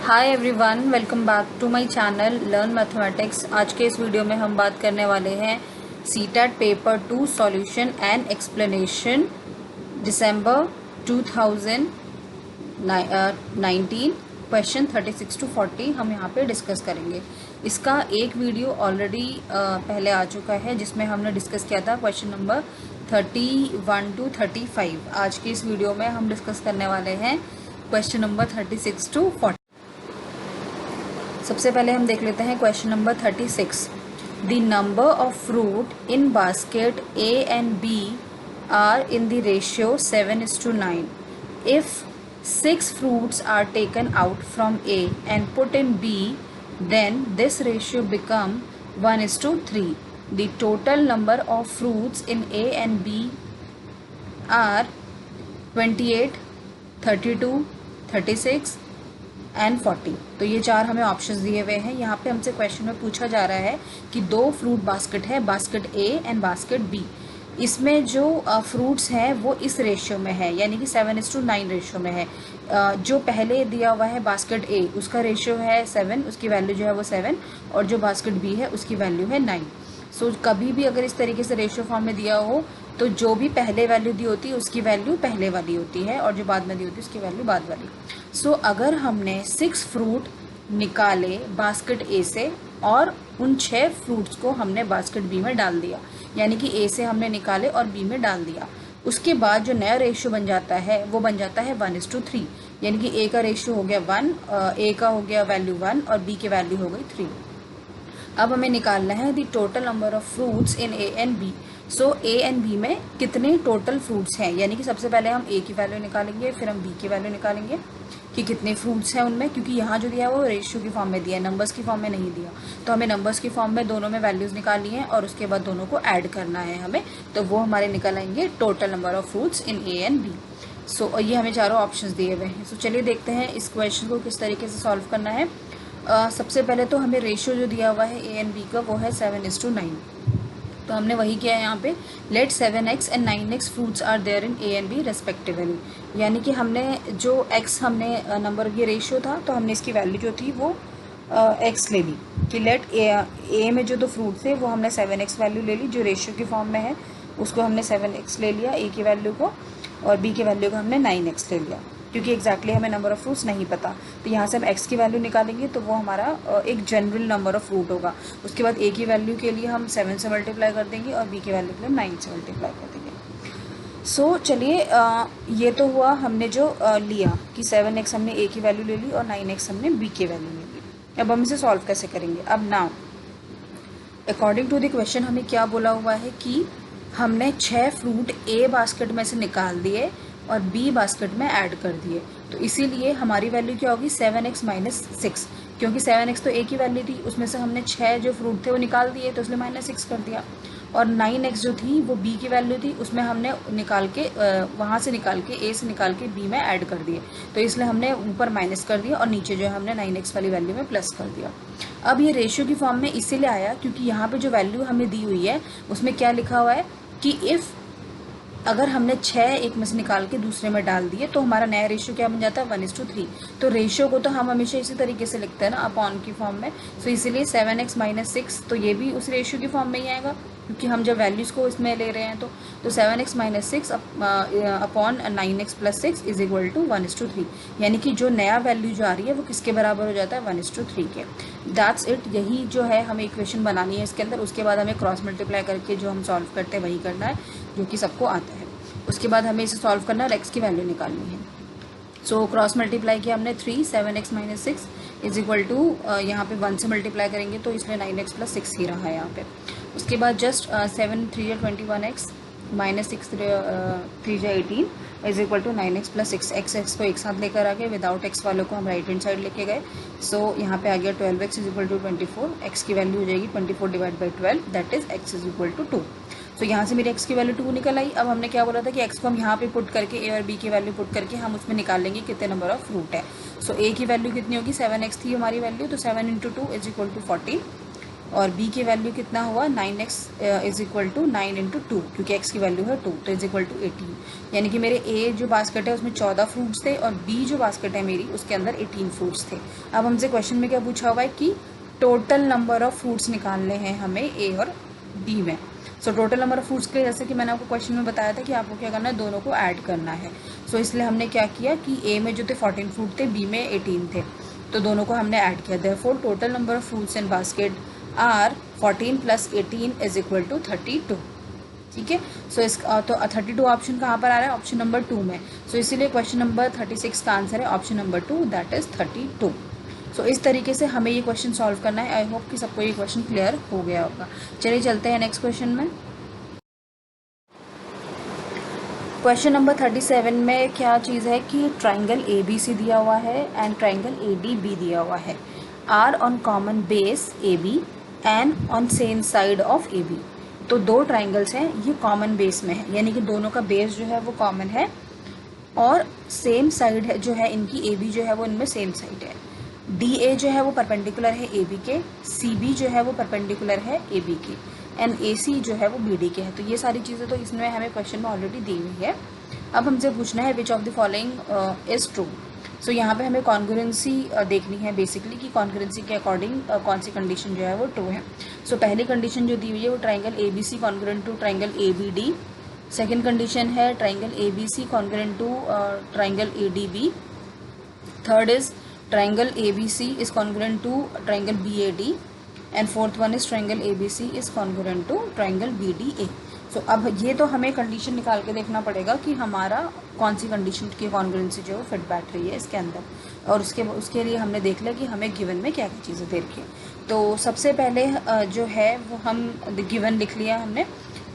Hi everyone, welcome back to my channel learn mathematics. आज के इस वीडियो में हम बात करने वाले हैं CTET paper 2 solution and explanation December 2019 question 36 to 40 हम यहाँ पे डिस्कस करेंगे। इसका एक वीडियो ऑलरेडी पहले आ चुका है जिसमें हमने डिस्कस किया था क्वेश्चन नंबर 31 to 35। आज की इस वीडियो में हम डिस्कस करने वाले हैं क्वेश्चन नंबर 36 to 40। सबसे पहले हम देख लेते हैं question number 36। The number of fruit in basket A and B are in the ratio 7:9। If 6 fruits are taken out from A and put in B, then this ratio become 1:3. The total number of fruits in A and B are 28, 32, 36 and 40। तो ये चार हमें options दिए हुए हैं। यहाँ पे हमसे क्वेश्चन में पूछा जा रहा है कि दो फ्रूट बास्केट है, basket A and basket B. इसमें जो फ्रूट्स हैं वो इस रेशियो में है, यानी कि 7:9 रेशियो में है। जो पहले दिया हुआ है बास्केट ए, उसका रेशियो है 7, उसकी वैल्यू जो है वो 7, और जो बास्केट बी है उसकी वैल्यू है 9। सो कभी भी अगर इस तरीके से रेशियो फॉर्म में दिया हो तो जो भी पहले वैल्यू दी होती है उसकी वैल्यू पहले वाली होती है, और जो बाद में दी होती है उसकी वैल्यू बाद वाली। सो अगर हमने 6 फ्रूट निकाले बास्केट ए से और उन 6 फ्रूट्स को हमने बास्केट बी में डाल दिया, यानी कि ए से हमने निकाले और बी में डाल दिया, उसके बाद जो नया रेशियो बन जाता है वो बन जाता है 1:3। यानी कि ए का रेशियो हो गया 1, ए का हो गया वैल्यू 1 और बी की वैल्यू हो गई 3। अब हमें निकालना है the total number of fruits in A and B. So A and B में कितने टोटल फ्रूट्स हैं, यानी कि सबसे पहले हम ए की वैल्यू निकालेंगे, फिर हम बी की वैल्यू निकालेंगे कि कितने फ्रूट्स हैं उनमें, क्योंकि यहाँ जो दिया है वो रेशियो की फॉर्म में दिया है, नंबर्स की फॉर्म में नहीं दिया। तो हमें नंबर्स की फॉर्म में दोनों में वैल्यूज़ निकालनी है और उसके बाद दोनों को ऐड करना है हमें, तो वो हमारे निकल आएंगे total number of fruits in A and B. So ये हमें चारों ऑप्शंस दिए हुए हैं। सो चलिए देखते हैं इस क्वेश्चन को किस तरीके से सॉल्व करना है। सबसे पहले तो हमें रेशियो जो दिया हुआ है ए एंड बी का वो है 7:9। तो हमने वही किया है यहाँ पे, let 7x and 9x fruits are there in A and B respectively. यानी कि हमने जो x हमने नंबर ये रेशियो था तो हमने इसकी वैल्यू जो थी वो x ले ली कि लेट ए में जो दो फ्रूट थे वो हमने 7x वैल्यू ले ली, जो रेशियो की फॉर्म में है उसको हमने 7x ले लिया ए की वैल्यू को, और बी की वैल्यू को हमने 9x ले लिया, क्योंकि एग्जैक्टली हमें नंबर ऑफ़ फ्रूट्स नहीं पता। तो यहाँ से हम x की वैल्यू निकालेंगे तो वो हमारा एक जनरल नंबर ऑफ़ फ्रूट होगा। उसके बाद a की वैल्यू के लिए हम 7 से मल्टीप्लाई कर देंगे और b की वैल्यू के लिए 9 से मल्टीप्लाई कर देंगे। सो चलिए ये तो हुआ हमने जो लिया कि 7x हमने a की वैल्यू ले ली और 9x हमने b की वैल्यू ले ली। अब हम इसे सॉल्व कैसे करेंगे। अब now according to the question हमें क्या बोला हुआ है कि हमने 6 फ्रूट ए बास्केट में से निकाल दिए और बी बास्केट में ऐड कर दिए, तो इसीलिए हमारी वैल्यू क्या होगी 7x - 6, क्योंकि 7x तो ए की वैल्यू थी, उसमें से हमने 6 जो फ्रूट थे वो निकाल दिए तो इसलिए -6 कर दिया, और 9x जो थी वो बी की वैल्यू थी, उसमें हमने निकाल के वहाँ से निकाल के ए से निकाल के बी में ऐड कर दिए, तो इसलिए हमने ऊपर माइनस कर दिया और नीचे जो है हमने 9x वाली वैल्यू में प्लस कर दिया। अब ये रेशियो की फॉर्म में इसीलिए आया क्योंकि यहाँ पर जो वैल्यू हमें दी हुई है उसमें क्या लिखा हुआ है कि इफ़ अगर हमने 6 एक में से निकाल के दूसरे में डाल दिए तो हमारा नया रेशियो क्या बन जाता है 1:3। तो रेशियो को तो हम हमेशा इसी तरीके से लिखते हैं ना, अपॉन की फॉर्म में। सो इसीलिए 7x - 6 तो ये भी उस रेशियो की फॉर्म में ही आएगा, क्योंकि हम जब वैल्यूज़ को इसमें ले रहे हैं तो 7x - 6 upon 9x + 6 is equal to 1:3। यानी कि जो नया वैल्यू जो आ रही है वो किसके बराबर हो जाता है 1:3 के। That's it. यही जो है हमें इक्वेशन बनानी है इसके अंदर। उसके बाद हमें क्रॉस मल्टीप्लाई करके जो हम सॉल्व करते हैं वही करना है, जो कि सबको आता है। उसके बाद हमें इसे सॉल्व करना है और x की वैल्यू निकालनी है। सो क्रॉस मल्टीप्लाई किया हमने 3, 7x - 6 इज इक्वल टू यहाँ पे 1 से मल्टीप्लाई करेंगे तो इसलिए 9x + 6 ही रहा है यहाँ पे। उसके बाद just 7 3 × 21x -6 3 × 18 is equal to 9x + 6। x को एक साथ लेकर आ गए, विदाउट x वालों को हम राइट हैंड साइड लेके गए। सो यहाँ पे आ गया 12x is equal to 24। x की वैल्यू हो जाएगी 24 / 12, that is x is equal to 2। तो यहाँ से मेरी x की वैल्यू 2 निकल आई। अब हमने क्या बोला था कि x को हम यहाँ पे पुट करके a और b की वैल्यू पुट करके हम उसमें निकाल लेंगे कितने नंबर ऑफ फ्रूट है। सो a की वैल्यू कितनी होगी 7x थी हमारी वैल्यू, तो 7 × 2 इज इक्वल टू 40। और b की वैल्यू कितना हुआ 9x is equal to 9 into 2, क्योंकि x की वैल्यू है 2 तो इज इक्वल टू 18। यानी कि मेरे a जो बास्केट है उसमें 14 फ्रूट्स थे और b जो बास्केट है मेरी उसके अंदर 18 फ्रूट्स थे। अब हमसे क्वेश्चन में क्या पूछा हुआ है कि टोटल नंबर ऑफ फ्रूट्स निकालने हैं हमें a और b में। So total number of fruits के लिए जैसे कि मैंने आपको क्वेश्चन में बताया था कि आपको क्या करना है, दोनों को ऐड करना है। सो इसलिए हमने क्या किया कि a में जो थे 14 फ्रूट थे, b में 18 थे, तो दोनों को हमने ऐड किया। Therefore total number of fruits in basket are 14 plus 18 is equal to 32। ठीक है, सो इस तो 32 ऑप्शन कहाँ पर आ रहा है, ऑप्शन नंबर 2 में। सो इसीलिए क्वेश्चन नंबर 36 का आंसर है ऑप्शन नंबर 2, दैट इज 32। सो इस तरीके से हमें ये क्वेश्चन सॉल्व करना है। आई होप कि सबको ये क्वेश्चन क्लियर हो गया होगा। चलिए चलते हैं नेक्स्ट क्वेश्चन में। क्वेश्चन नंबर 37 में क्या चीज़ है कि ट्राइंगल ABC दिया हुआ है एंड ट्राइंगल ADB दिया हुआ है, are on common base AB and on same side of AB। तो दो ट्राइंगल्स हैं, ये कॉमन बेस में है, यानी कि दोनों का बेस जो है वो कॉमन है और सेम साइड है जो है इनकी, AB जो है वो इनमें सेम साइड है। DA जो है वो परपेंडिकुलर है AB के, CB जो है वो परपेंडिकुलर है AB के, एंड AC जो है वो BD के है। तो ये सारी चीज़ें तो इसमें हमें क्वेश्चन में ऑलरेडी दी हुई है। अब हमसे पूछना है which of the following is true. So यहाँ पे हमें कॉन्ग्रुएंसी देखनी है बेसिकली कि कॉन्ग्रुएंसी के अकॉर्डिंग कौन सी कंडीशन जो है वो ट्रू है। सो पहली कंडीशन जो दी हुई है वो triangle ABC congruent to triangle ABD। Second condition है triangle ABC congruent to triangle ADB। Third is triangle ABC is congruent to triangle BAD and fourth one is triangle ABC is congruent to triangle BDA। so अब ये तो हमें condition निकाल के देखना पड़ेगा कि हमारा कौन सी कंडीशन की कॉन्ग्रुएंसी जो है फिट बैठ रही है इसके अंदर, और उसके लिए हमने देख लिया कि हमें गिवन में क्या क्या चीज़ें दे रखी है। तो सबसे पहले जो है वो हम गिवन लिख लिया हमने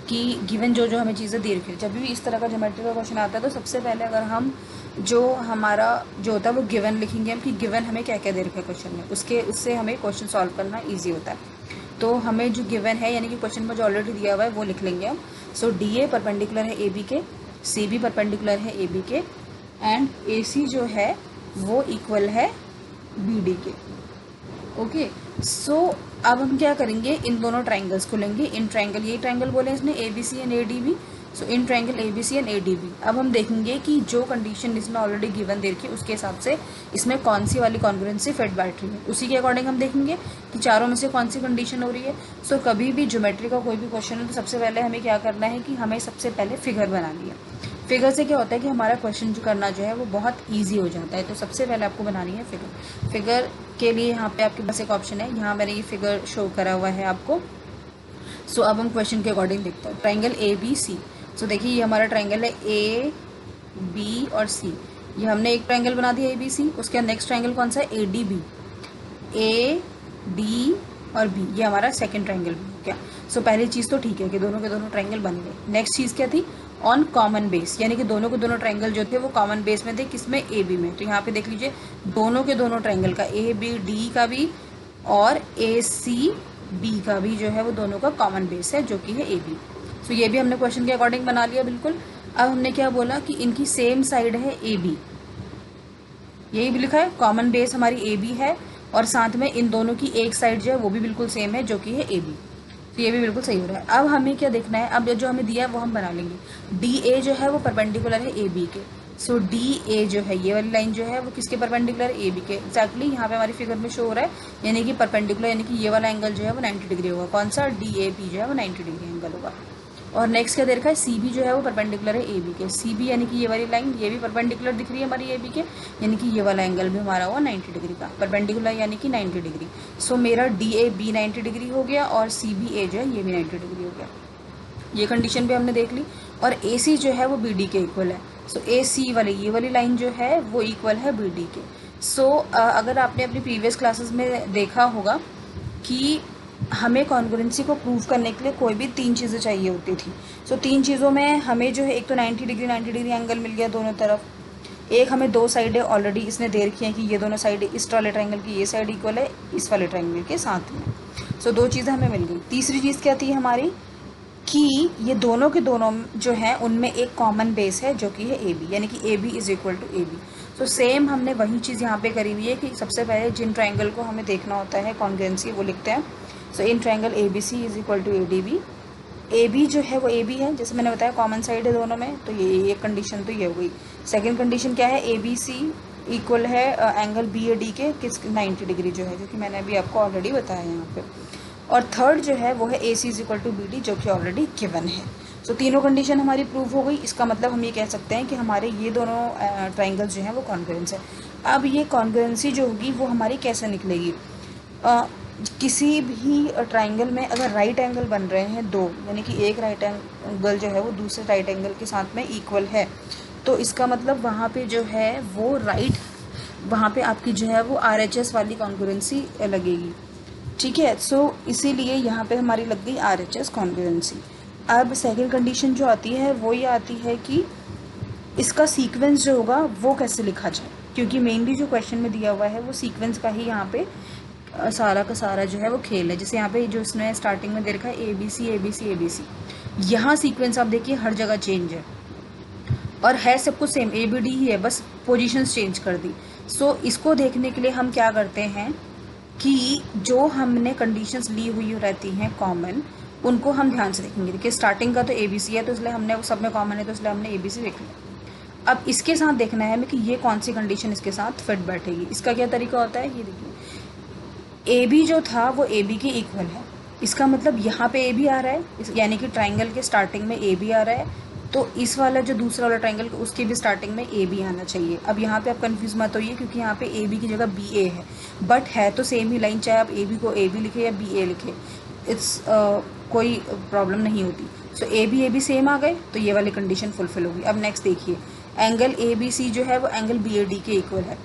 कि गिवन जो जो हमें चीज़ें दे रखी है। जब भी इस तरह का ज्योमेट्री का क्वेश्चन आता है तो सबसे पहले अगर हम जो हमारा जो होता है वो गिवन लिखेंगे हम कि गिवन हमें क्या क्या दे रखा है क्वेश्चन में, उससे हमें क्वेश्चन सॉल्व करना ईजी होता है। तो हमें जो गिवन है यानी कि क्वेश्चन में जो ऑलरेडी दिया हुआ है वो लिख लेंगे हम। सो DA परपेंडिकुलर है AB के, CB परपेंडिकुलर है AB के, एंड AC जो है वो इक्वल है BD के। ओके, सो अब हम क्या करेंगे, इन दोनों ट्राइंगल्स को लेंगे। इन ट्राइंगल, ये ट्राइंगल बोले इसने ABC and ADB। So in triangle ABC and ADB अब हम देखेंगे कि जो कंडीशन इसने ऑलरेडी गिवन दे रखी है उसके हिसाब से इसमें कौन सी वाली कॉन्ग्रुएंसी फिट बैठ रही है, उसी के अकॉर्डिंग हम देखेंगे कि चारों में से कौन सी कंडीशन हो रही है। सो कभी भी ज्योमेट्री का कोई भी क्वेश्चन है तो सबसे पहले हमें क्या करना है कि हमें सबसे पहले फिगर बनानी है। फिगर से क्या होता है कि हमारा क्वेश्चन जो करना जो है वो बहुत ईजी हो जाता है। तो सबसे पहले आपको बनानी है फिगर। फिगर के लिए यहाँ पे आपके पास एक ऑप्शन है, यहाँ मैंने ये फिगर शो करा हुआ है आपको। सो अब हम क्वेश्चन के अकॉर्डिंग देखते हैं। ट्राइंगल ABC, सो देखिए ये हमारा ट्राइंगल है AB और C। ये हमने एक ट्राइंगल बना दिया ABC, उसके नेक्स्ट ट्राइंगल कौन सा है ADB, AD और B, ये हमारा सेकंड ट्राइंगल हो गया। सो पहली चीज़ तो ठीक है कि दोनों के दोनों ट्राइंगल बन गए। नेक्स्ट चीज़ क्या थी, ऑन कॉमन बेस, यानी कि दोनों के दोनों ट्राइंगल जो थे वो कॉमन बेस में थे, किसमें AB में। तो यहाँ पे देख लीजिए दोनों के दोनों ट्राइंगल का ABD का भी और ACB का भी जो है वो दोनों का कॉमन बेस है जो कि है AB। सो ये भी हमने क्वेश्चन के अकॉर्डिंग बना लिया बिल्कुल। अब हमने क्या बोला कि इनकी सेम साइड है AB, यही भी लिखा है, कॉमन बेस हमारी AB है और साथ में इन दोनों की एक साइड जो है वो भी बिल्कुल सेम है जो कि है AB। तो ये भी बिल्कुल सही हो रहा है। अब हमें क्या देखना है, अब जो हमें दिया है वो हम बना लेंगे। DA जो है वो परपेंडिकुलर है AB के। सो DA जो है ये वाली लाइन जो है वो किसके परपेंडिकुलर है, AB के। एक्जैक्टली यहाँ पे हमारी फिगर में शो हो रहा है, यानी कि परपेंडिकुलर, यानी कि ये वाला एंगल जो है वो 90 डिग्री होगा। कौन सा, DAP जो है वो 90 डिग्री एंगल होगा। और नेक्स्ट क्या दे रखा है, CB जो है वो परपेंडिकुलर है AB के। CB यानी कि ये वाली लाइन, ये भी परपेंडिकुलर दिख रही है हमारी AB के, यानी कि ये वाला एंगल भी हमारा हुआ 90 डिग्री का, परपेंडिकुलर यानी कि 90 डिग्री। सो मेरा DAB 90 डिग्री हो गया और CBA जो है ये भी 90 डिग्री हो गया। ये कंडीशन भी हमने देख ली। और AC जो है वो BD के इक्वल है। सो AC वाली ये वाली लाइन जो है वो इक्वल है BD के। सो अगर आपने अपनी प्रीवियस क्लासेस में देखा होगा कि हमें कॉन्ग्रुएंसी को प्रूव करने के लिए कोई भी तीन चीज़ें चाहिए होती थी। सो तीन चीज़ों में हमें जो है एक तो 90 डिग्री एंगल मिल गया दोनों तरफ, एक हमें दो साइडें ऑलरेडी इसने दे रखी हैं कि ये दोनों साइड इस वाले ट्रायंगल की ये साइड इक्वल है इस वाले ट्रायंगल के साथ में। सो दो चीज़ें हमें मिल गई। तीसरी चीज़ क्या थी हमारी कि ये दोनों के दोनों जो हैं उनमें एक कॉमन बेस है जो कि है AB, यानी कि AB is equal to AB। So same हमने वही चीज़ यहाँ पे करी हुई है कि सबसे पहले जिन ट्रायंगल को हमें देखना होता है कॉन्ग्रुएंसी वो लिखते हैं। So in triangle A B C is equal to A D B. A B जो है वो ए बी है, जैसे मैंने बताया कॉमन साइड है दोनों में, तो ये कंडीशन तो ये हो गई। सेकेंड कंडीशन क्या है, ए बी सी इक्वल है एंगल बी ए डी के किस 90 डिग्री जो है, जो कि मैंने अभी आपको ऑलरेडी बताया यहाँ पे। और थर्ड जो है वो है A C is equal to B D, जो कि ऑलरेडी गिवन है। सो तीनों कंडीशन हमारी प्रूव हो गई। इसका मतलब हम ये कह सकते हैं कि हमारे ये दोनों ट्राइंगल्स जो हैं वो कॉन्ग्रुएंस है। अब ये कॉन्ग्रुएंसी जो होगी वो हमारी कैसे निकलेगी, किसी भी ट्राइंगल में अगर राइट एंगल बन रहे हैं दो, यानी कि एक राइट एंगल जो है वो दूसरे राइट एंगल के साथ में इक्वल है, तो इसका मतलब वहाँ पे जो है वो वहाँ पे आपकी जो है वो RHS वाली कॉन्ग्रुएंसी लगेगी। ठीक है, सो इसीलिए यहाँ पे हमारी लग गई RHS कॉन्ग्रुएंसी। अब सेकंड कंडीशन जो आती है वो ये आती है कि इसका सीक्वेंस जो होगा वो कैसे लिखा जाए, क्योंकि मेनली जो क्वेश्चन में दिया हुआ है वो सीक्वेंस का ही यहाँ पे सारा का सारा जो है वो खेल है। जैसे यहाँ पे जो इसने स्टार्टिंग में दे रखा है ABC ABC ABC, यहाँ सीक्वेंस आप देखिए हर जगह चेंज है और है सब कुछ सेम ABD ही है, बस पोजीशंस चेंज कर दी। सो इसको देखने के लिए हम क्या करते हैं कि जो हमने कंडीशंस ली हुई रहती हैं कॉमन, उनको हम ध्यान से देखेंगे। देखिए स्टार्टिंग का तो ABC है, तो इसलिए हमने वो सब में कॉमन है, तो इसलिए हमने ABC देख लिया। अब इसके साथ देखना है हमें कि ये कौन सी कंडीशन इसके साथ फिट बैठेगी। इसका क्या तरीका होता है, ये देखिए AB जो था वो AB के इक्वल है, इसका मतलब यहाँ पे AB आ रहा है, यानी कि ट्राइंगल के स्टार्टिंग में AB आ रहा है, तो इस वाला जो दूसरा वाला ट्राइंगल उसके भी स्टार्टिंग में AB आना चाहिए। अब यहाँ पे आप कंफ्यूज मत होइए, क्योंकि यहाँ पे AB की जगह BA है, बट है तो सेम ही लाइन, चाहे आप AB को AB लिखे या BA लिखे, इट्स कोई प्रॉब्लम नहीं होती। सो AB सेम आ गए तो ये वाली कंडीशन फुलफिल होगी। अब नेक्स्ट देखिए, एंगल ABC जो है वो एंगल BAD के इक्वल है।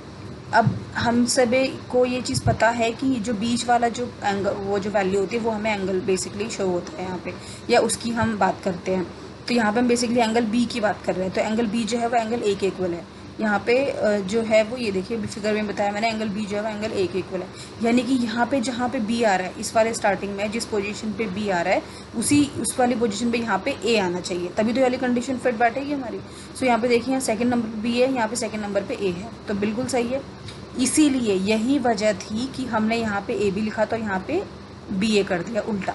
अब हम सभी को ये चीज़ पता है कि जो बीच वाला जो एंगल, वो जो वैल्यू होती है वो हमें एंगल बेसिकली शो होता है यहाँ पे, या उसकी हम बात करते हैं। तो यहाँ पे हम बेसिकली एंगल B की बात कर रहे हैं, तो एंगल B जो है वो एंगल A के इक्वल है। यहाँ पे जो है वो ये देखिए फिगर में बताया मैंने, एंगल B जो है वो एंगल A के इक्वल है, यानी कि यहाँ पे जहाँ पे B आ रहा है, इस वाले स्टार्टिंग में जिस पोजीशन पे B आ रहा है उस वाली पोजीशन पे यहाँ पे A आना चाहिए, तभी तो ये वाली कंडीशन फिट बैठेगी हमारी। सो यहाँ पे देखिए, यहाँ सेकंड नंबर पे B है, यहाँ पे सेकंड नंबर पे A है, तो बिल्कुल सही है। इसीलिए यही वजह थी कि हमने यहाँ पे AB लिखा तो यहाँ पे BA कर दिया उल्टा।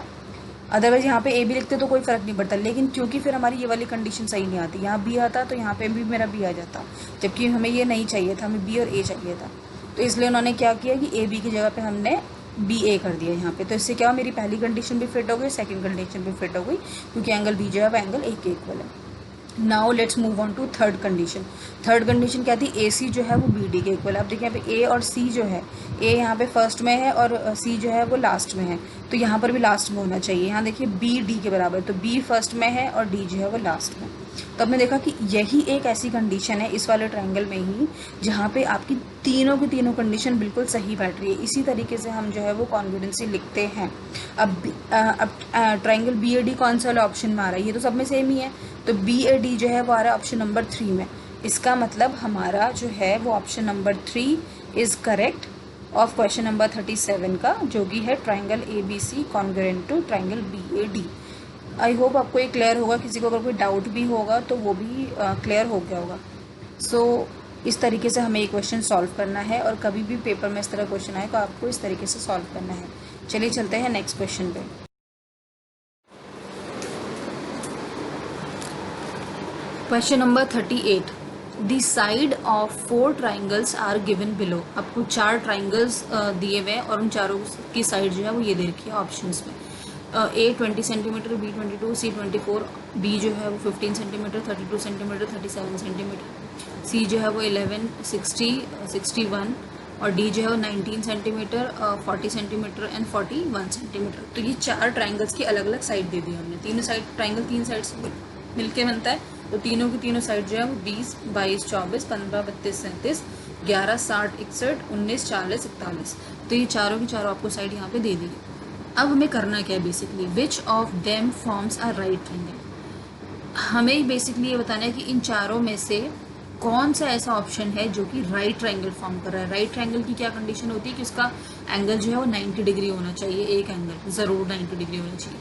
अदरवाइज यहाँ पे AB लिखते तो कोई फ़र्क नहीं पड़ता, लेकिन क्योंकि फिर हमारी ये वाली कंडीशन सही नहीं आती, यहाँ B आता तो यहाँ पे भी मेरा B आ जाता, जबकि हमें ये नहीं चाहिए था, हमें B और A चाहिए था। तो इसलिए उन्होंने क्या किया कि AB की जगह पे हमने BA कर दिया यहाँ पे। तो इससे क्या, मेरी पहली कंडीशन भी फिट हो गई, सेकेंड कंडीशन भी फिट हो गई, क्योंकि एंगल B जो है वो एंगल A के इक्वल है। Now let's move on to third condition. Third condition क्या थी, AC जो है वो BD के इक्वल है। अब देखिए यहाँ पे A और C जो है, A यहाँ पे फर्स्ट में है और C जो है वो लास्ट में है, तो यहाँ पर भी लास्ट में होना चाहिए। यहाँ देखिए B D के बराबर, तो B फर्स्ट में है और D जो है वो लास्ट में। तो अब मैं देखा कि यही एक ऐसी कंडीशन है इस वाले ट्रायंगल में ही जहाँ पे आपकी तीनों की तीनों कंडीशन बिल्कुल सही बैठ रही है। इसी तरीके से हम जो है वो कॉन्ग्रुएंसी लिखते हैं। अब ट्रायंगल BAD कौन सा वाला ऑप्शन में आ रहा है, ये तो सब में सेम ही है, तो BAD जो है वो आ रहा है ऑप्शन नंबर 3 में। इसका मतलब हमारा जो है वो option number 3 is correct of question number 37 का, जो कि है triangle ABC congruent to triangle BAD। I hope आपको ये क्लियर होगा, किसी को अगर कोई डाउट भी होगा तो वो भी क्लियर हो गया होगा। सो इस तरीके से हमें ये क्वेश्चन सॉल्व करना है, और कभी भी पेपर में इस तरह क्वेश्चन आए तो आपको इस तरीके से सॉल्व करना है। चलिए चलते हैं नेक्स्ट क्वेश्चन पे। Question number 38, the side of 4 triangles are given below. आपको 4 ट्राइंगल्स दिए हुए हैं और उन चारों की साइड जो है वो ये दे रखी है ऑप्शंस में। A 20 centimetre, B 22, C 24, D जो है वो 15 सेंटीमीटर, 32 सेंटीमीटर, 37 सेंटीमीटर, C जो है वो 11, 60, 61 और D जो है वो 19 सेंटीमीटर, 40 सेंटीमीटर एंड 41 सेंटीमीटर। तो ये 4 ट्राइंगल्स की अलग अलग साइड दे दी हमने। तीनों साइड ट्राइंगल 3 साइड से मिलके बनता है, तो तीनों की तीनों साइड जो है वो 20, 22, 24, 15, 32, 37, 11, 60, 61, 19, 40, 41। तो ये चारों की चारों आपको साइड यहाँ पे दे दी। अब हमें करना क्या है basically, which of them forms are right triangle. हमें बेसिकली ये बताना है कि इन चारों में से कौन सा ऐसा ऑप्शन है जो कि राइट ट्रायंगल फॉर्म कर रहा है। राइट ट्रायंगल की क्या कंडीशन होती है कि उसका एंगल जो है वो 90 डिग्री होना चाहिए, एक एंगल ज़रूर 90 डिग्री होना चाहिए।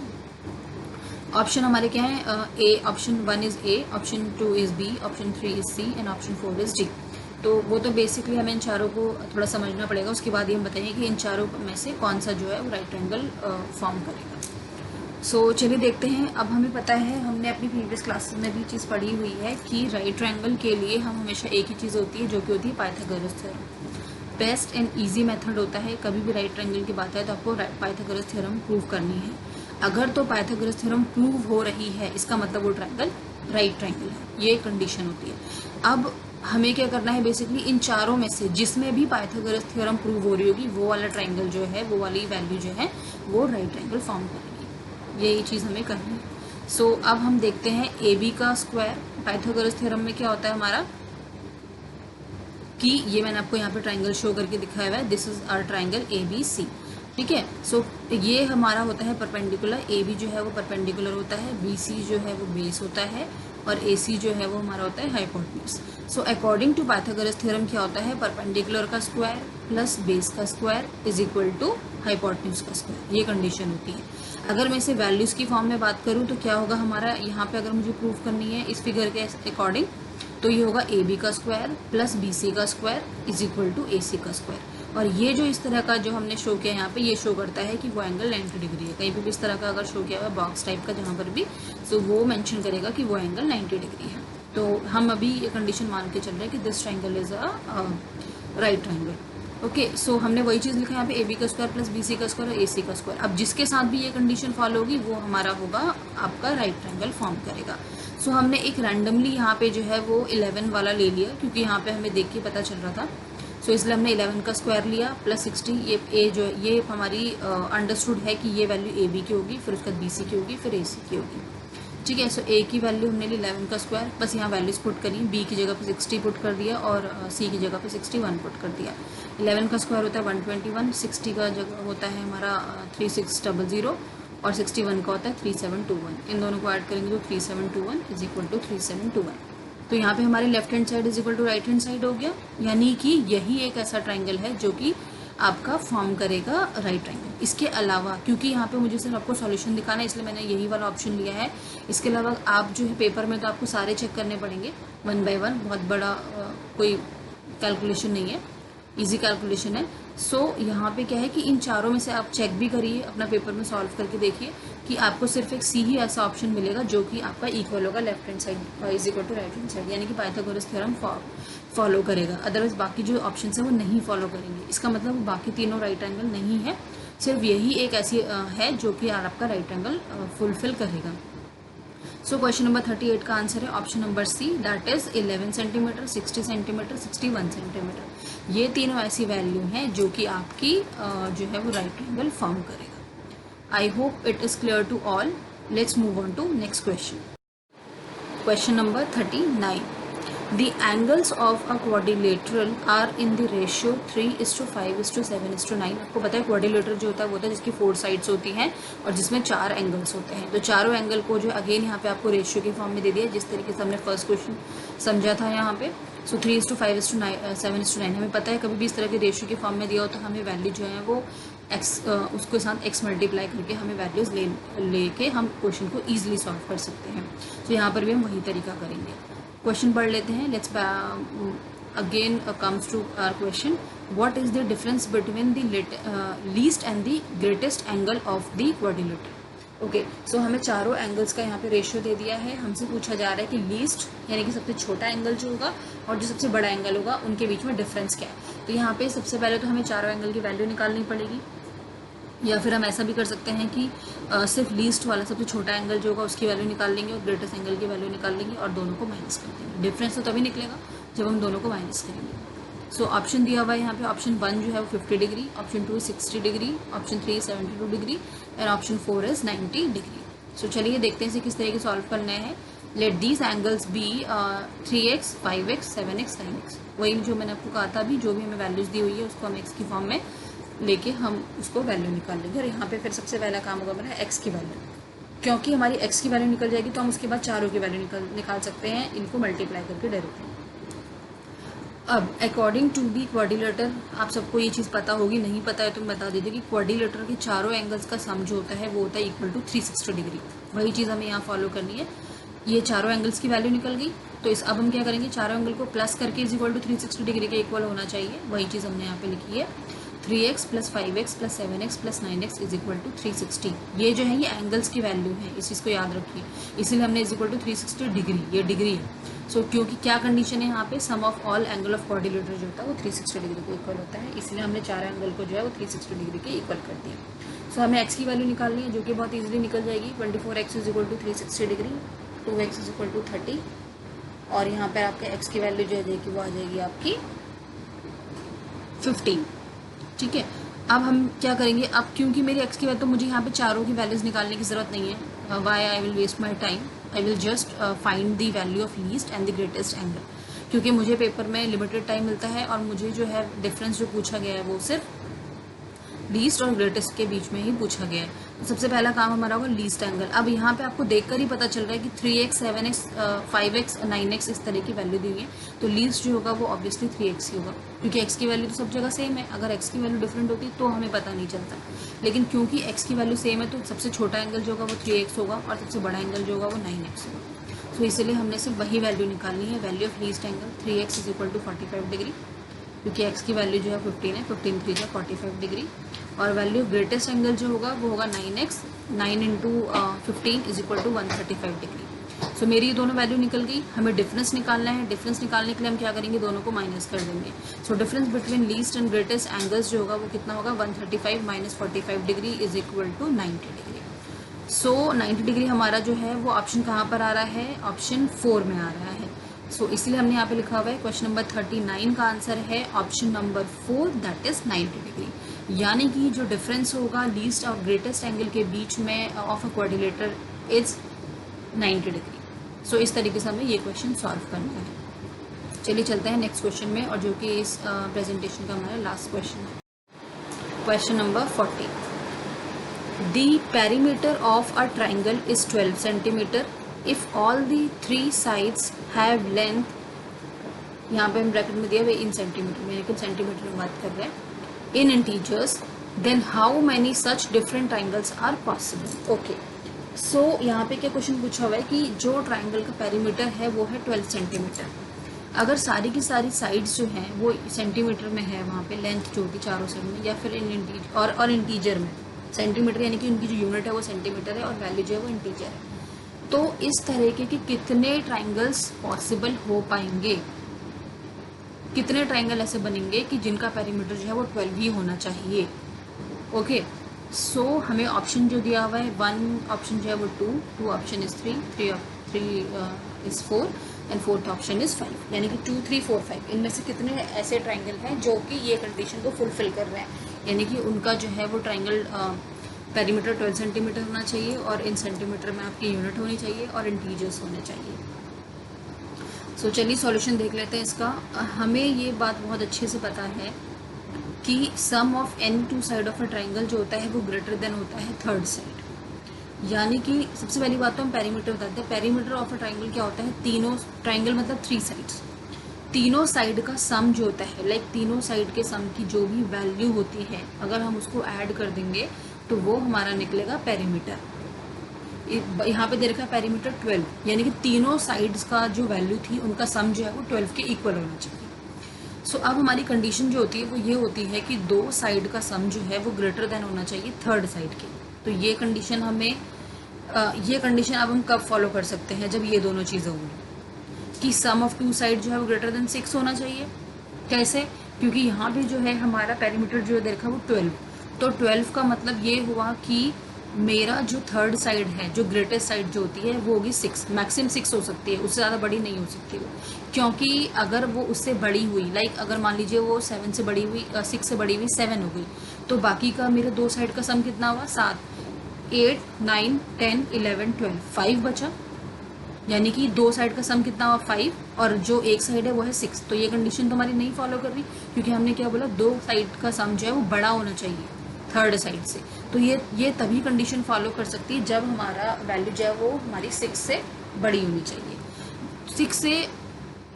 ऑप्शन हमारे क्या है, ए, option 1 is A, option 2 is B, option 3 is C and option 4 is D। तो वो तो बेसिकली हमें इन चारों को थोड़ा समझना पड़ेगा, उसके बाद ही हम बताएंगे कि इन चारों में से कौन सा जो है वो राइट ट्रायंगल फॉर्म करेगा। सो चलिए देखते हैं। अब हमें पता है, हमने अपनी प्रीवियस क्लास में भी चीज़ पढ़ी हुई है कि राइट ट्रायंगल के लिए हम हमेशा एक ही चीज़ होती है जो कि होती है Pythagoras theorem. Best and easy method होता है, कभी भी राइट ट्रायंगल की बात है तो आपको पाइथागोरस थ्योरम प्रूव करनी है। अगर तो पाइथागोरस थ्योरम प्रूव हो रही है इसका मतलब वो ट्रायंगल राइट ट्रायंगल है, ये कंडीशन होती है। अब हमें क्या करना है, बेसिकली इन चारों में से जिसमें भी पाइथागोरस थ्योरम प्रूव हो रही होगी वो वाला ट्रायंगल जो है, वो वाली वैल्यू जो है वो राइट ट्रायंगल फॉर्म करेगी। यही चीज़ हमें करनी है। सो अब हम देखते हैं ए बी का स्क्वायर पाइथागोरस थ्योरम में क्या होता है हमारा, कि ये मैंने आपको यहाँ पे ट्रायंगल शो करके दिखाया हुआ है, this is our triangle A B C. ठीक है, सो ये हमारा होता है परपेंडिकुलर, ए बी जो है वो परपेंडिकुलर होता है, बी सी जो है वो बेस होता है, और ए सी जो है वो हमारा होता है hypotenuse. So according to Pythagoras theorem क्या होता है, परपेंडिकुलर का स्क्वायर प्लस बेस का square is equal to hypotenuse का स्क्वायर, ये कंडीशन होती है। अगर मैं इसे वैल्यूज की फॉर्म में बात करूँ तो क्या होगा हमारा यहाँ पे, अगर मुझे प्रूव करनी है इस फिगर के अकॉर्डिंग, तो ये होगा ए बी का स्क्वायर प्लस बी सी का स्क्वायर इज इक्वल टू ए सी का स्क्वायर। और ये जो इस तरह का जो हमने शो किया यहाँ पे, ये शो करता है कि वो एंगल 90 डिग्री है। कहीं पे भी इस तरह का अगर शो किया हुआ है बॉक्स टाइप का जहाँ पर भी, तो वो मेंशन करेगा कि वो एंगल 90 डिग्री है। तो हम अभी ये कंडीशन मान के चल रहे हैं कि this triangle is a right triangle. Okay, so हमने वही चीज़ लिखा है यहाँ पे, ए बी का स्क्वायर प्लस बी सी का स्क्वायर और ए सी का स्क्वायर। अब जिसके साथ भी ये कंडीशन फॉलो होगी वो हमारा होगा आपका राइट ट्रायंगल फॉर्म करेगा। सो हमने एक रैंडमली यहाँ पे जो है वो 11 वाला ले लिया, क्योंकि यहाँ पे हमें देख के पता चल रहा था। सो इसलिए हमने 11 का स्क्वायर लिया प्लस 60। ये ए जो है ये हमारी अंडरस्टूड है कि ये वैल्यू ए बी की होगी, फिर उसके बाद बी सी की होगी, फिर ए सी की होगी। ठीक है, सो ए की वैल्यू हमने ली 11 का स्क्वायर, बस यहाँ वैल्यूज पुट करी, बी की जगह पे 60 पुट कर दिया और सी की जगह पे 61 पुट कर दिया। 11 का स्क्वायर होता है 121, 60 का जगह होता है हमारा 3600 और 61 का होता है 3721। इन दोनों को ऐड करेंगे तो 3721 इज इक्वल टू 3721। तो यहाँ पे हमारे left hand side is equal to right hand side हो गया, यानी कि यही एक ऐसा ट्राइंगल है जो कि आपका फॉर्म करेगा राइट ट्रायंगल। इसके अलावा, क्योंकि यहाँ पे मुझे सिर्फ आपको सॉल्यूशन दिखाना है इसलिए मैंने यही वाला ऑप्शन लिया है। इसके अलावा आप जो है पेपर में तो आपको सारे चेक करने पड़ेंगे 1 बाय 1, बहुत बड़ा कोई कैलकुलेशन नहीं है, इजी कैलकुलेशन है। सो यहाँ पे क्या है कि इन चारों में से आप चेक भी करिए, अपना पेपर में सॉल्व करके देखिए कि आपको सिर्फ एक सी ही ऐसा ऑप्शन मिलेगा जो कि आपका इक्वल होगा left hand side is equal to right hand side, यानी कि पाइथागोरस थ्योरम फॉलो करेगा। अदरवाइज बाकी जो ऑप्शन है वो नहीं फॉलो करेंगे। इसका मतलब बाकी तीनों राइट एंगल नहीं है, सिर्फ यही एक ऐसी है जो कि आपका राइट एंगल फुलफिल करेगा। सो क्वेश्चन नंबर 38 का आंसर है option number C, that is 11 centimetre, 60 centimetre, 61 centimetre. ये तीनों ऐसी वैल्यू हैं जो कि आपकी जो है वो राइट एंगल फॉर्म करेगा। I hope it is clear to all. Let's move on to next question. Question number 39, the angles of a quadrilateral are in the ratio 3:5:7:9। आपको पता है क्वाड्रिलेटरल जो होता है वो होता है जिसकी 4 साइड्स होती हैं और जिसमें 4 एंगल्स होते हैं। तो चारों एंगल को जो अगेन यहाँ पे आपको रेशियो के फॉर्म में दे दिया, जिस तरीके से हमने फर्स्ट क्वेश्चन समझा था यहाँ पे। सो 3:5:7:9 हमें पता है, कभी भी इस तरह के रेशियो के फॉर्म में दिया हो तो हमें वैल्यू जो है वो एक्स उसके साथ एक्स मल्टीप्लाई करके हमें वैल्यूज लेके हम क्वेश्चन को ईजिली सॉल्व कर सकते हैं। तो यहाँ पर भी हम वही तरीका करेंगे। क्वेश्चन पढ़ लेते हैं। Let's again comes to our question, what is the difference between the least and the greatest angle of the quadrilateral. Okay, so हमें चारों एंगल्स का यहाँ पे रेशियो दे दिया है। हमसे पूछा जा रहा है कि लीस्ट यानी कि सबसे छोटा एंगल जो होगा और जो सबसे बड़ा एंगल होगा उनके बीच में डिफरेंस क्या है। तो यहाँ पे सबसे पहले तो हमें चारों एंगल की वैल्यू निकालनी पड़ेगी, या फिर हम ऐसा भी कर सकते हैं कि सिर्फ लीस्ट वाला सबसे छोटा एंगल जो होगा उसकी वैल्यू निकाल लेंगे और ग्रेटेस्ट एंगल की वैल्यू निकाल लेंगे और दोनों को माइनस कर देंगे। डिफरेंस तो तभी निकलेगा जब हम दोनों को माइनस करेंगे। सो ऑप्शन दिया हुआ है यहाँ पे, ऑप्शन 1 जो है वो 50 degree, option 2 60 degree, option 3 72 degree and option 4 is 90 degree. So चलिए देखते हैं इसे किस तरह के सॉल्व करने हैं। Let these angles be 3x 5x 7x 9x। वही जो मैंने आपको कहा था, अभी जो भी हमें वैल्यूज दी हुई है उसको हम एक्स की फॉर्म में लेके हम उसको वैल्यू निकाल लेंगे। और यहाँ पे फिर सबसे पहला काम होगा हमारा एक्स की वैल्यू, क्योंकि हमारी एक्स की वैल्यू निकल जाएगी तो हम उसके बाद चारों की वैल्यू निकाल सकते हैं इनको मल्टीप्लाई करके डायरेक्टली। अब अकॉर्डिंग टू दी क्वाड्रिलेटर, आप सबको ये चीज़ पता होगी, नहीं पता है तो मैं बता दीजिए कि क्वाड्रिलेटर के चारों एंगल्स का सम जो होता है वो होता है इक्वल टू 360 डिग्री। वही चीज़ हमें यहाँ फॉलो करनी है। ये चारों एंगल्स की वैल्यू निकल गई। तो इस अब हम क्या करेंगे, चारों एंगल को प्लस करके इज इक्वल टू 360 डिग्री के इक्वल होना चाहिए, वही चीज़ हमने यहाँ पे लिखी है। 3x plus 5x plus 7x plus 9x is equal to 360। ये जो है ये एंगल्स की वैल्यू है, इस चीज़ को याद रखिए, इसीलिए हमने इज इक्वल टू 360 डिग्री, ये डिग्री है। सो क्योंकि क्या कंडीशन है यहाँ पे, sum of all angle of quadrilateral जो होता है वो 360 डिग्री के इक्वल होता है, इसलिए हमने चारों एंगल को जो है वो 360 डिग्री के इक्वल कर दिया। सो हमें x की वैल्यू निकालनी है, जो कि बहुत ईजिली निकल जाएगी। 24x is equal to 360 degree, 2x is equal to 30, और यहाँ पर आपके x की वैल्यू जो है वो आ जाएगी आपकी 15। ठीक है, अब हम क्या करेंगे, अब क्योंकि मेरी x की वैल्यू, तो मुझे यहाँ पे चारों की वैल्यूज निकालने की ज़रूरत नहीं है। Why I will waste my time, I will just find the value of least and the greatest angle, क्योंकि मुझे पेपर में लिमिटेड टाइम मिलता है और मुझे जो है डिफरेंस जो पूछा गया है वो सिर्फ लीस्ट और ग्रेटेस्ट के बीच में ही पूछा गया है। तो सबसे पहला काम हमारा होगा लीस्ट एंगल। अब यहाँ पे आपको देखकर ही पता चल रहा है कि 3x 7x 5x 9x इस तरह की वैल्यू दी हुई है, तो लीस्ट जो होगा वो ऑब्वियसली 3x ही होगा, क्योंकि x की वैल्यू तो सब जगह सेम है। अगर x की वैल्यू डिफरेंट होती तो हमें पता नहीं चलता, लेकिन क्योंकि x की वैल्यू सेम है तो सबसे छोटा एंगल जो होगा वो 3x होगा और सबसे बड़ा एंगल जो होगा वो 9x होगा। तो इसलिए हमने सिर्फ वही वैल्यू निकालनी है, value of least angle 3x is equal to 45 degree, क्योंकि x की वैल्यू जो है 15 है, 15 3 जा 45 डिग्री, और वैल्यू ग्रेटेस्ट एंगल जो होगा वो होगा 9x, 9 into 15 is equal to 135 degree. So मेरी ये दोनों वैल्यू निकल गई। हमें डिफरेंस निकालना है, डिफरेंस निकालने के लिए हम क्या करेंगे, दोनों को माइनस कर देंगे। So difference between least and greatest angles जो होगा वो कितना होगा, 135 minus 45 degree is equal to 90 degree. So 90 degree हमारा जो है वो ऑप्शन कहाँ पर आ रहा है, ऑप्शन 4 में आ रहा है। सो इसलिए हमने यहाँ पे लिखा हुआ है क्वेश्चन नंबर 39 का आंसर है option number 4, that is 90 degree. यानी कि जो डिफरेंस होगा लीस्ट और ग्रेटेस्ट एंगल के बीच में of a quadrilateral is 90 degree. So इस तरीके से हमें ये क्वेश्चन सॉल्व करना है। चलिए चलते हैं नेक्स्ट क्वेश्चन में, और जो कि इस प्रेजेंटेशन का हमारा लास्ट क्वेश्चन है। Question number 40, the perimeter of a triangle is 12 centimetre if all the 3 sides have length, यहाँ पे हम ब्रैकेट में दिया हुआ इन सेंटीमीटर में, लेकिन सेंटीमीटर में बात कर रहे हैं, in integers, then how many such different triangles are possible. Okay, so यहाँ पे क्या क्वेश्चन पूछा हुआ है कि जो ट्राइंगल का पेरीमीटर है वो है 12 सेंटीमीटर। अगर सारी की सारी साइड्स जो हैं वो सेंटीमीटर में है, वहाँ पे लेंथ जो होगी चारों साइड में, या फिर इन इंटीजर और इंटीजर में, सेंटीमीटर यानी कि उनकी जो यूनिट है वो सेंटीमीटर है और वैल्यू जो है वो इंटीजर है, तो इस तरीके के कितने ट्राइंगल्स पॉसिबल हो पाएंगे, कितने ट्राइंगल ऐसे बनेंगे कि जिनका पेरीमीटर जो है वो 12 ही होना चाहिए। ओके, सो हमें ऑप्शन जो दिया हुआ है, 1 ऑप्शन जो है वो 2 option is 3 is 4 and 4th option is 5, यानी कि 2 3 4 5 इनमें से कितने ऐसे ट्राइंगल हैं जो कि ये कंडीशन को फुलफिल कर रहे हैं, यानी कि उनका जो है वो ट्राइंगल पेरीमीटर 12 सेंटीमीटर होना चाहिए और इन सेंटीमीटर में आपकी यूनिट होनी चाहिए और इंटीजर्स होने चाहिए। सो चलिए सॉल्यूशन देख लेते हैं इसका। हमें ये बात बहुत अच्छे से पता है कि sum of any 2 side of a triangle जो होता है वो ग्रेटर देन होता है 3rd साइड, यानी कि सबसे पहली बात तो हम पेरीमीटर बताते हैं। पेरीमीटर ऑफ अ ट्राइंगल क्या होता है, तीनों ट्राइंगल मतलब 3 साइड्स, तीनों साइड का सम जो होता है, लाइक तीनों साइड के सम की जो भी वैल्यू होती है अगर हम उसको ऐड कर देंगे तो वो हमारा निकलेगा पेरीमीटर। यहाँ पे दे रखा है पेरीमीटर 12, यानी कि तीनों साइड्स का जो वैल्यू थी उनका सम जो है वो 12 के इक्वल होना चाहिए। सो अब हमारी कंडीशन जो होती है वो ये होती है कि 2 साइड का सम जो है वो ग्रेटर देन होना चाहिए 3rd साइड के। तो ये कंडीशन हमें ये कंडीशन अब हम कब फॉलो कर सकते हैं, जब ये दोनों चीज़ें होंगी कि सम ऑफ 2 साइड जो है वो ग्रेटर देन 6 होना चाहिए। कैसे, क्योंकि यहाँ पे जो है हमारा पेरीमीटर जो देखा वो 12, तो 12 का मतलब ये हुआ कि मेरा जो 3rd साइड है, जो ग्रेटेस्ट साइड जो होती है वो होगी 6, मैक्सिमम 6 हो सकती है, उससे ज़्यादा बड़ी नहीं हो सकती वो, क्योंकि अगर वो उससे बड़ी हुई, लाइक अगर मान लीजिए वो 7 से बड़ी हुई, 6 से बड़ी हुई 7 हो गई, तो बाकी का मेरे 2 साइड का सम कितना हुआ, 7, 8 9 10 11 12 5 बचा, यानी कि 2 साइड का सम कितना हुआ 5, और जो एक साइड है वो है 6। तो ये कंडीशन तो हमारी नहीं फॉलो कर रही, क्योंकि हमने क्या बोला, 2 साइड का सम जो है वो बड़ा होना चाहिए 3rd साइड से। तो ये तभी कंडीशन फॉलो कर सकती है जब हमारा वैल्यू जो है वो हमारी 6 से बड़ी होनी चाहिए, 6 से।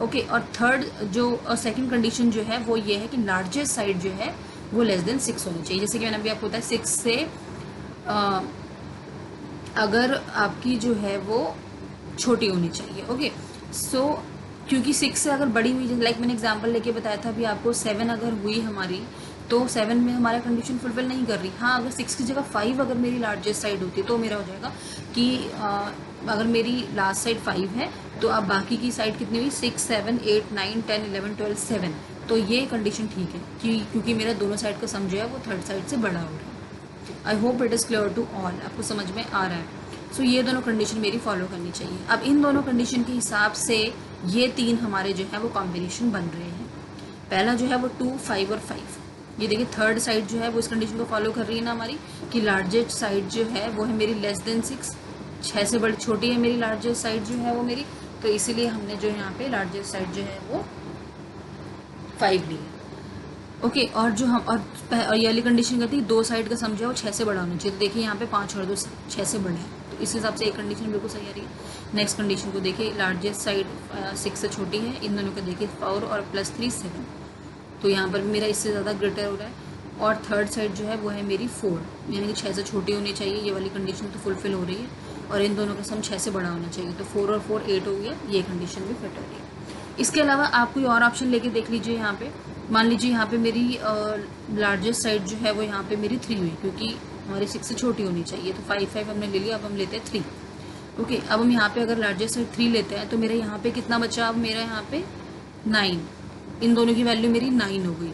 ओके, और 3rd जो सेकंड कंडीशन जो है वो ये है कि लार्जेस्ट साइड जो है वो लेस देन 6 होनी चाहिए। जैसे कि मैंने अभी आपको बताया 6 से अगर आपकी जो है वो छोटी होनी चाहिए। ओके, सो क्योंकि 6 से अगर बड़ी हुई, लाइक मैंने एग्जांपल लेके बताया था अभी आपको, 7 अगर हुई हमारी तो 7 में हमारा कंडीशन फुलफिल नहीं कर रही। हाँ, अगर 6 की जगह 5 अगर मेरी लार्जेस्ट साइड होती तो मेरा हो जाएगा कि अगर मेरी लास्ट साइड 5 है तो अब बाकी की साइड कितनी हुई, 6 7 8 9 10 11 12 7, तो ये कंडीशन ठीक है कि क्योंकि मेरा दोनों साइड का सम जो है वो थर्ड साइड से बड़ा हो रहा है। I hope it is clear to all, आपको समझ में आ रहा है। सो ये दोनों कंडीशन मेरी फॉलो करनी चाहिए। अब इन दोनों कंडीशन के हिसाब से ये 3 हमारे जो है वो कॉम्बिनेशन बन रहे हैं। पहला जो है वो 2 5 और 5, ये देखिए थर्ड साइड जो है वो इस कंडीशन को फॉलो कर रही है ना हमारी, कि लार्जेस्ट साइड जो है वो है मेरी लेस देन 6, 6 से बड़ी छोटी है मेरी लार्जेस्ट साइड जो है वो मेरी, तो इसीलिए हमने जो यहाँ पे लार्जेस्ट साइड जो है वो 5 ली है। ओके, और जो हम और ये वाली कंडीशन कहती है 2 साइड का सम जो है वो 6 से बड़ा होना चाहिए, तो देखिए यहाँ पे 5 और 2 6 से बड़े हैं, तो इस हिसाब से एक कंडीशन बिल्कुल सही आ रही है। नेक्स्ट कंडीशन को देखिए, लार्जेस्ट साइड 6 से छोटी है, इन दोनों को देखिए 4 और +3 7, तो यहाँ पर भी मेरा इससे ज़्यादा ग्रेटर हो रहा है। और थर्ड साइड जो है वो है मेरी 4, यानी कि 6 से छोटी होनी चाहिए, ये वाली कंडीशन तो फुलफिल हो रही है, और इन दोनों का सम 6 से बड़ा होना चाहिए, तो 4 और 4 8 हो गया, ये कंडीशन भी फिट हो रही है। इसके अलावा आप कोई और ऑप्शन लेके देख लीजिए। यहाँ पे मान लीजिए यहाँ पे मेरी लार्जेस्ट साइड जो है वो यहाँ पे मेरी 3 हुई, क्योंकि हमारी 6 से छोटी होनी चाहिए, तो 5 5 हमने ले लिया, अब हम लेते हैं 3। ओके, अब हम यहाँ पे अगर लार्जेस्ट साइड 3 लेते हैं तो मेरे यहाँ पे कितना बचा, अब मेरा यहाँ पे 9, इन दोनों की वैल्यू मेरी 9 हो गई।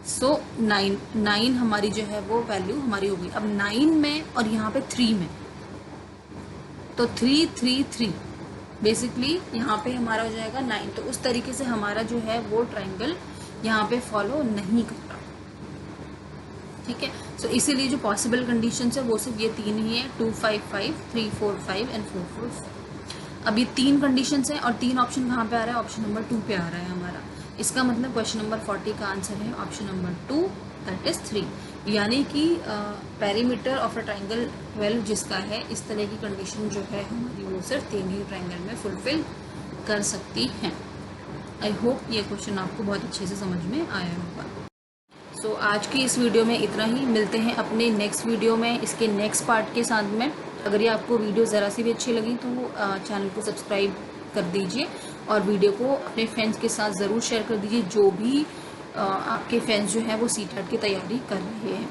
सो 9 हमारी जो है वो वैल्यू हमारी हो गई। अब 9 में और यहाँ पे 3 में, तो 3 3 3 बेसिकली यहाँ पे हमारा हो जाएगा 9, तो उस तरीके से हमारा जो है वो ट्राइंगल यहाँ पे फॉलो नहीं कर रहा। ठीक है, सो इसीलिए जो पॉसिबल कंडीशन है वो सिर्फ ये 3 ही है, 2 5 5 3 4 5 एंड 4 4 4। अब ये 3 कंडीशन है और 3 ऑप्शन कहाँ पे आ रहा है, ऑप्शन नंबर 2 पे आ रहा है हमारा। इसका मतलब क्वेश्चन नंबर 40 का आंसर है ऑप्शन नंबर 2, दैट इज 3, यानी कि पेरीमीटर ऑफ अ ट्राइंगल 12 जिसका है, इस तरह की कंडीशन जो है हमारी वो सिर्फ 3 ही ट्राइंगल में फुलफिल कर सकती हैं। आई होप ये क्वेश्चन आपको बहुत अच्छे से समझ में आया होगा। सो आज की इस वीडियो में इतना ही, मिलते हैं अपने नेक्स्ट वीडियो में इसके नेक्स्ट पार्ट के साथ में। अगर ये आपको वीडियो ज़रा सी भी अच्छी लगी तो चैनल को सब्सक्राइब कर दीजिए और वीडियो को अपने फ्रेंड्स के साथ ज़रूर शेयर कर दीजिए, जो भी आपके फ्रेंड्स जो हैं वो सीटेट की तैयारी कर रहे हैं।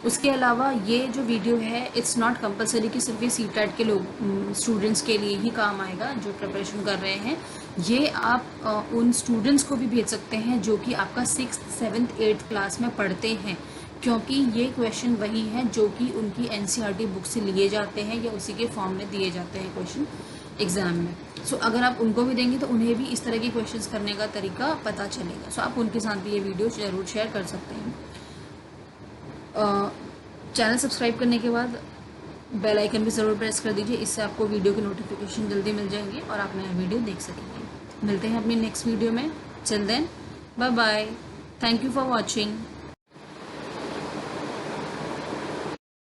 उसके अलावा ये जो वीडियो है इट्स नॉट कंपलसरी कि सिर्फ ये सीटेट के लोग स्टूडेंट्स के लिए ही काम आएगा जो प्रिपरेशन कर रहे हैं। ये आप उन स्टूडेंट्स को भी भेज सकते हैं जो कि आपका 6th 7th 8th क्लास में पढ़ते हैं, क्योंकि ये क्वेश्चन वही हैं जो कि उनकी NCERT बुक से लिए जाते हैं या उसी के फॉर्म में दिए जाते हैं क्वेश्चन एग्ज़ाम में। सो अगर आप उनको भी देंगे तो उन्हें भी इस तरह के क्वेश्चंस करने का तरीका पता चलेगा। सो आप उनके साथ भी ये वीडियो ज़रूर शेयर कर सकते हैं। चैनल सब्सक्राइब करने के बाद बेल आइकन भी ज़रूर प्रेस कर दीजिए, इससे आपको वीडियो की नोटिफिकेशन जल्दी मिल जाएंगे और आप नया वीडियो देख सकेंगे। मिलते हैं अपनी नेक्स्ट वीडियो में, till then bye bye, thank you for watching.